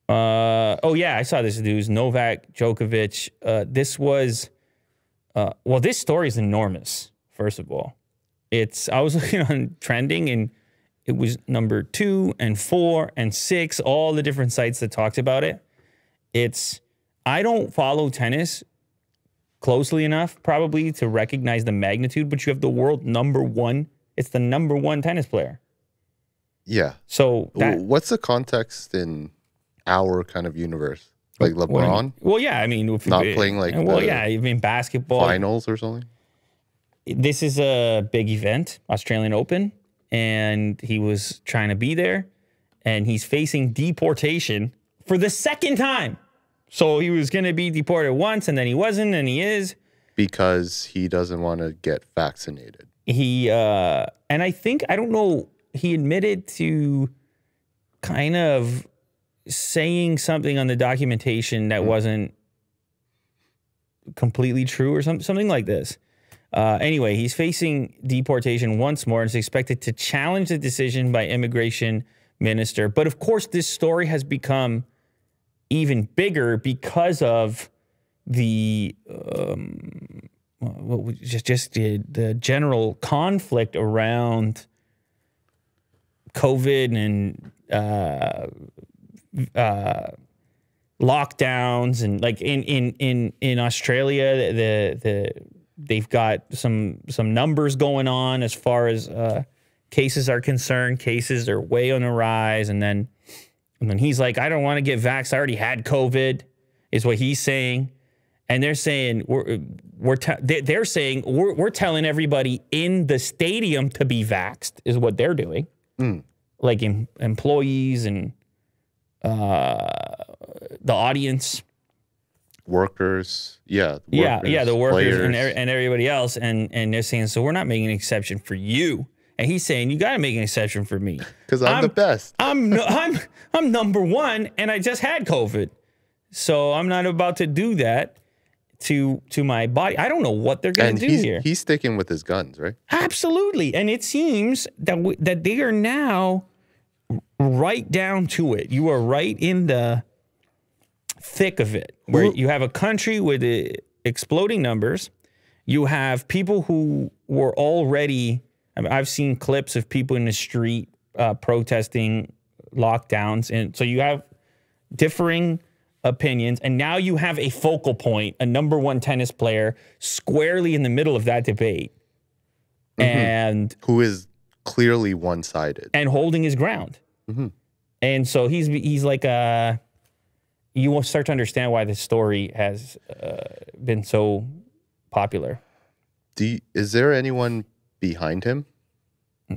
Oh yeah, I saw this news. Novak, Djokovic. This was well, this story is enormous. First of all, I was looking on trending and it was number 2 and 4 and 6, all the different sites that talked about it. I don't follow tennis closely enough probably to recognize the magnitude, but you have the world number 1. It's the number 1 tennis player. Yeah. So what's the context in our kind of universe? Like LeBron? Well, yeah, I mean, not playing like I mean basketball finals or something. This is a big event, Australian Open, and he was trying to be there, and he's facing deportation for the 2nd time. So he was going to be deported once, and then he wasn't, and he is because he doesn't want to get vaccinated. And I don't know. He admitted to kind of saying something on the documentation that wasn't completely true or something like this. Anyway, he's facing deportation once more and is expected to challenge the decision by immigration minister. But of course, this story has become even bigger because of the the general conflict around COVID and lockdowns, and like in Australia, they've got some numbers going on as far as cases are concerned. Cases are way on the rise, and then he's like, I don't want to get vaxxed. I already had COVID, is what he's saying. And they're saying we're telling everybody in the stadium to be vaxxed is what they're doing. Like employees and the audience, workers, the workers and everybody else, and they're saying, so we're not making an exception for you. And he's saying, you got to make an exception for me because I'm the best. I'm number 1, and I just had COVID, so I'm not about to do that to my body. I don't know what they're going to do here. He's sticking with his guns, right? Absolutely, and it seems that they are now right down to it. You are right in the thick of it, where you have a country with exploding numbers. You have people who were already. I mean, I've seen clips of people in the street protesting lockdowns, and so you have differing opinions, and now you have a focal point, a number 1 tennis player, squarely in the middle of that debate, and who is clearly one-sided and holding his ground. And so he's like you will start to understand why this story has been so popular. Is there anyone behind him?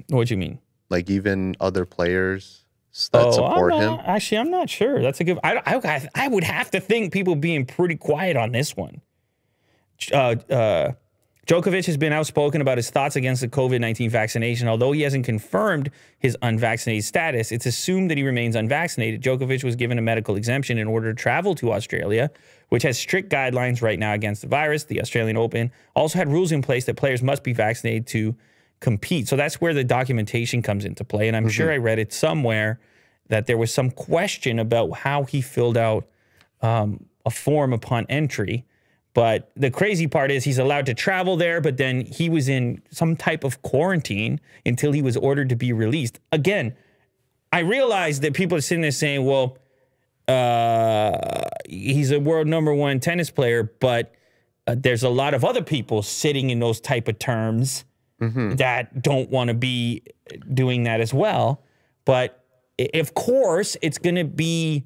What do you mean? Like even other players that support him? Actually, I'm not sure. That's a good. I would have to think people being pretty quiet on this one. Djokovic has been outspoken about his thoughts against the COVID-19 vaccination. Although he hasn't confirmed his unvaccinated status, it's assumed that he remains unvaccinated. Djokovic was given a medical exemption in order to travel to Australia, which has strict guidelines right now against the virus. The Australian Open also had rules in place that players must be vaccinated to compete. So that's where the documentation comes into play. And I'm sure I read it somewhere that there was some question about how he filled out a form upon entry. But the crazy part is he's allowed to travel there, but then he was in some type of quarantine until he was ordered to be released. Again, I realize that people are sitting there saying, well, he's a world number 1 tennis player, but there's a lot of other people sitting in those type of terms that don't want to be doing that as well. But of course, it's going to be...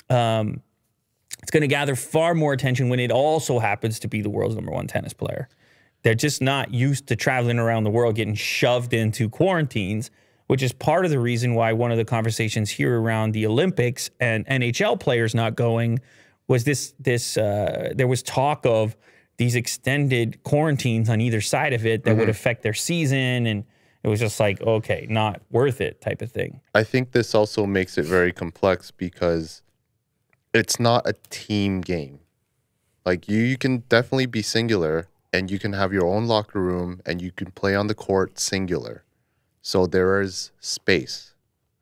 it's going to gather far more attention when it also happens to be the world's number 1 tennis player. They're just not used to traveling around the world getting shoved into quarantines, which is part of the reason why one of the conversations here around the Olympics and NHL players not going was there was talk of these extended quarantines on either side of it that would affect their season, and it was just like, okay, not worth it type of thing. I think this also makes it very complex because it's not a team game. Like you can definitely be singular and you can have your own locker room and you can play on the court singular. So there is space.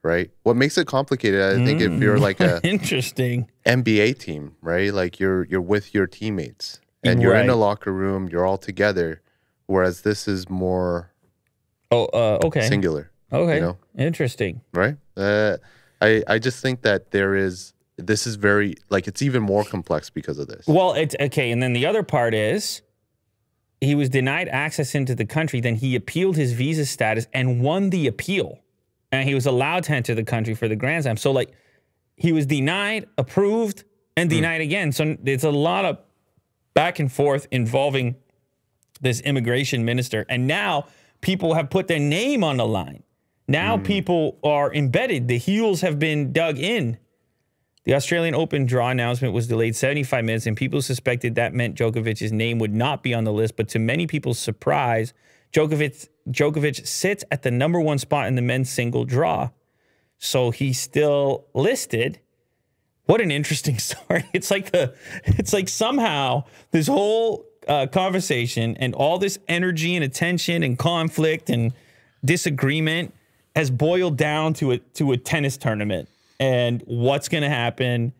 right? What makes it complicated, I think, if you're like a interesting NBA team, right? Like you're with your teammates and you're in a locker room, you're all together, whereas this is more okay. singular. Okay. You know? Interesting. Right? I just think that this is very, like, it's even more complex because of this. Well, it's okay. And then the other part is he was denied access into the country. Then he appealed his visa status and won the appeal. And he was allowed to enter the country for the Grand Slam. So, like, he was denied, approved, and denied again. So it's a lot of back and forth involving this immigration minister. And now people have put their name on the line. Now people are embedded. The heels have been dug in. The Australian Open draw announcement was delayed 75 minutes, and people suspected that meant Djokovic's name would not be on the list. But to many people's surprise, Djokovic sits at the #1 spot in the men's single draw. So he's still listed. What an interesting story. It's like somehow this whole conversation and all this energy and attention and conflict and disagreement has boiled down to a tennis tournament and what's going to happen.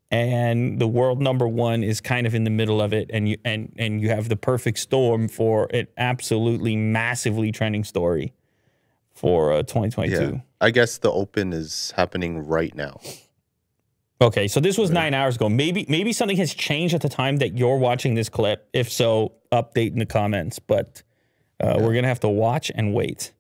And the world #1 is kind of in the middle of it, and you have the perfect storm for an absolutely massively trending story for 2022. Yeah. I guess the Open is happening right now. Okay, so this was 9 hours ago. Maybe something has changed at the time that you're watching this clip. If so, update in the comments. But we're gonna have to watch and wait.